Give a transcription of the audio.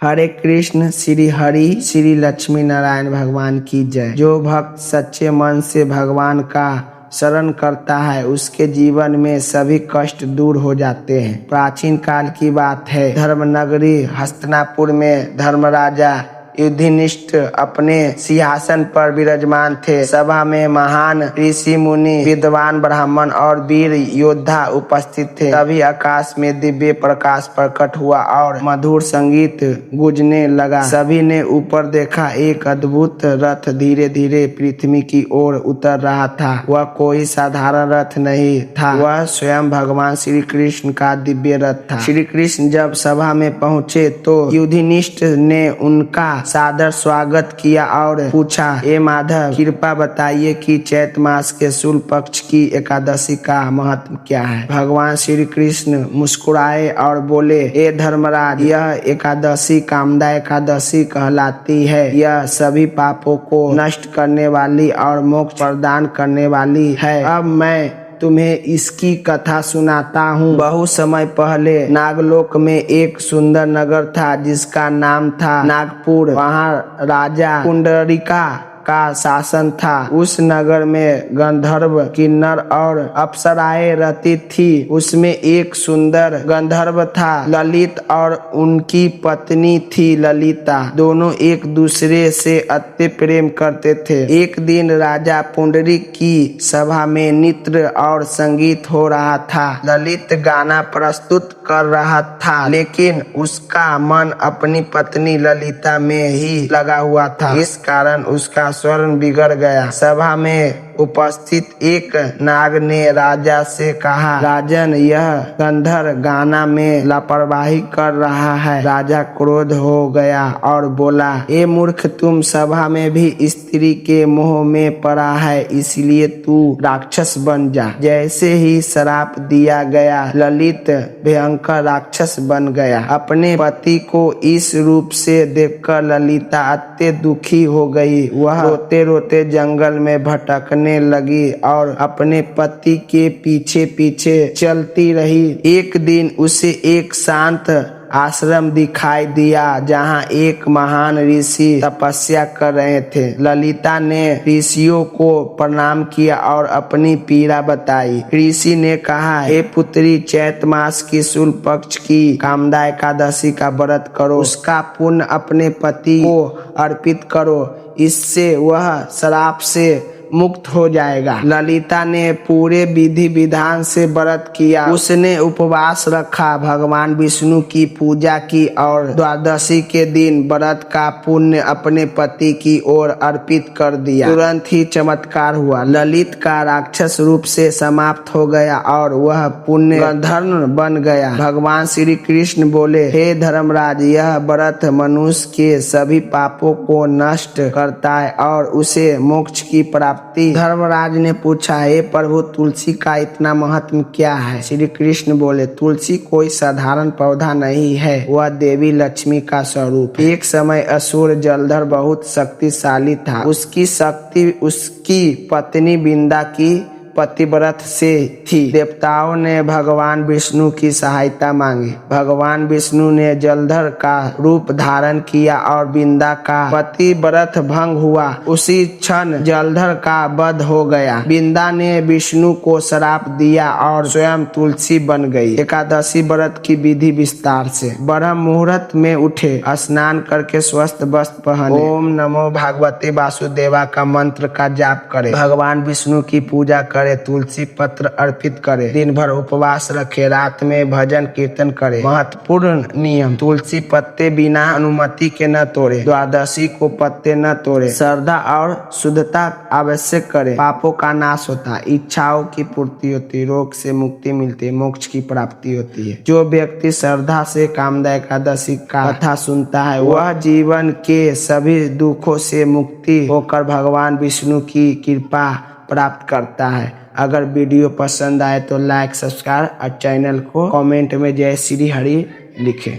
हरे कृष्ण श्री हरि श्री लक्ष्मी नारायण भगवान की जय। जो भक्त सच्चे मन से भगवान का शरण करता है उसके जीवन में सभी कष्ट दूर हो जाते हैं। प्राचीन काल की बात है, धर्मनगरी हस्तिनापुर में धर्मराजा युधिष्ठिर अपने सिंहासन पर विराजमान थे। सभा में महान ऋषि मुनि, विद्वान ब्राह्मण और वीर योद्धा उपस्थित थे। तभी आकाश में दिव्य प्रकाश प्रकट हुआ और मधुर संगीत गूंजने लगा। सभी ने ऊपर देखा, एक अद्भुत रथ धीरे धीरे पृथ्वी की ओर उतर रहा था। वह कोई साधारण रथ नहीं था, वह स्वयं भगवान श्री कृष्ण का दिव्य रथ था। श्री कृष्ण जब सभा में पहुंचे तो युधिष्ठिर ने उनका सादर स्वागत किया और पूछा, ए माधव, कृपा बताइए कि चैत्र मास के शुक्ल पक्ष की एकादशी का महत्व क्या है। भगवान श्री कृष्ण मुस्कुराए और बोले, ए धर्मराज, यह एकादशी कामदा एकादशी कहलाती है। यह सभी पापों को नष्ट करने वाली और मोक्ष प्रदान करने वाली है। अब मैं तुम्हें इसकी कथा सुनाता हूँ। बहुत समय पहले नागलोक में एक सुंदर नगर था जिसका नाम था नागपुर। वहाँ राजा पुंडरीका का शासन था। उस नगर में गंधर्व, किन्नर और अप्सराएं रहती थी। उसमें एक सुंदर गंधर्व था ललित और उनकी पत्नी थी ललिता। दोनों एक दूसरे से अति प्रेम करते थे। एक दिन राजा पुंडरीक की सभा में नृत्य और संगीत हो रहा था। ललित गाना प्रस्तुत कर रहा था, लेकिन उसका मन अपनी पत्नी ललिता में ही लगा हुआ था। इस कारण उसका स्वर बिगड़ गया। सभा में उपस्थित एक नाग ने राजा से कहा, राजन, यह गंधर्व गाना में लापरवाही कर रहा है। राजा क्रोध हो गया और बोला, ए मूर्ख, तुम सभा में भी स्त्री के मोह में पड़ा है, इसलिए तू राक्षस बन जा। जैसे ही श्राप दिया गया, ललित भयंकर राक्षस बन गया। अपने पति को इस रूप से देखकर ललिता अत्यंत दुखी हो गई। वह रोते रोते जंगल में भटकने लगी और अपने पति के पीछे पीछे चलती रही। एक दिन उसे एक शांत आश्रम दिखाई दिया जहाँ एक महान ऋषि तपस्या कर रहे थे। ललिता ने ऋषियों को प्रणाम किया और अपनी पीड़ा बताई। ऋषि ने कहा, हे पुत्री, चैत्र मास की शुक्ल पक्ष की कामदा एकादशी का व्रत करो। उसका पुण्य अपने पति को अर्पित करो, इससे वह श्राप से मुक्त हो जाएगा। ललिता ने पूरे विधि विधान से व्रत किया। उसने उपवास रखा, भगवान विष्णु की पूजा की और द्वादशी के दिन व्रत का पुण्य अपने पति की ओर अर्पित कर दिया। तुरंत ही चमत्कार हुआ। ललित का राक्षस रूप से समाप्त हो गया और वह पुण्य गंधर्व बन गया। भगवान श्री कृष्ण बोले, हे धर्मराज, यह व्रत मनुष्य के सभी पापों को नष्ट करता है और उसे मोक्ष की प्राप्ति। धर्मराज ने पूछा, हे प्रभु, तुलसी का इतना महत्व क्या है। श्री कृष्ण बोले, तुलसी कोई साधारण पौधा नहीं है, वह देवी लक्ष्मी का स्वरूप है। एक समय असुर जलधर बहुत शक्तिशाली था। उसकी शक्ति उसकी पत्नी बिंदा की पतिव्रत से थी। देवताओं ने भगवान विष्णु की सहायता मांगी। भगवान विष्णु ने जलधर का रूप धारण किया और बिंदा का पतिव्रत भंग हुआ। उसी क्षण जलधर का वध हो गया। बिंदा ने विष्णु को श्राप दिया और स्वयं तुलसी बन गई। एकादशी व्रत की विधि विस्तार से। ब्रह्म मुहूर्त में उठे, स्नान करके स्वस्थ वस्त्र पहने, ओम नमो भगवते वासुदेवा का मंत्र का जाप करे, भगवान विष्णु की पूजा करे, तुलसी पत्र अर्पित करे, दिन भर उपवास रखे, रात में भजन कीर्तन करे। महत्वपूर्ण नियम, तुलसी पत्ते बिना अनुमति के न तोड़े, द्वादशी को पत्ते न तोड़े, श्रद्धा और शुद्धता आवश्यक करे, पापों का नाश होता, इच्छाओं की पूर्ति होती, रोग से मुक्ति मिलती, मोक्ष की प्राप्ति होती है। जो व्यक्ति श्रद्धा से कामदा एकादशी का कथा सुनता है वह जीवन के सभी दुखों से मुक्ति होकर भगवान विष्णु की कृपा प्राप्त करता है। अगर वीडियो पसंद आए तो लाइक, सब्सक्राइब और चैनल को कमेंट में जय श्री हरि लिखें।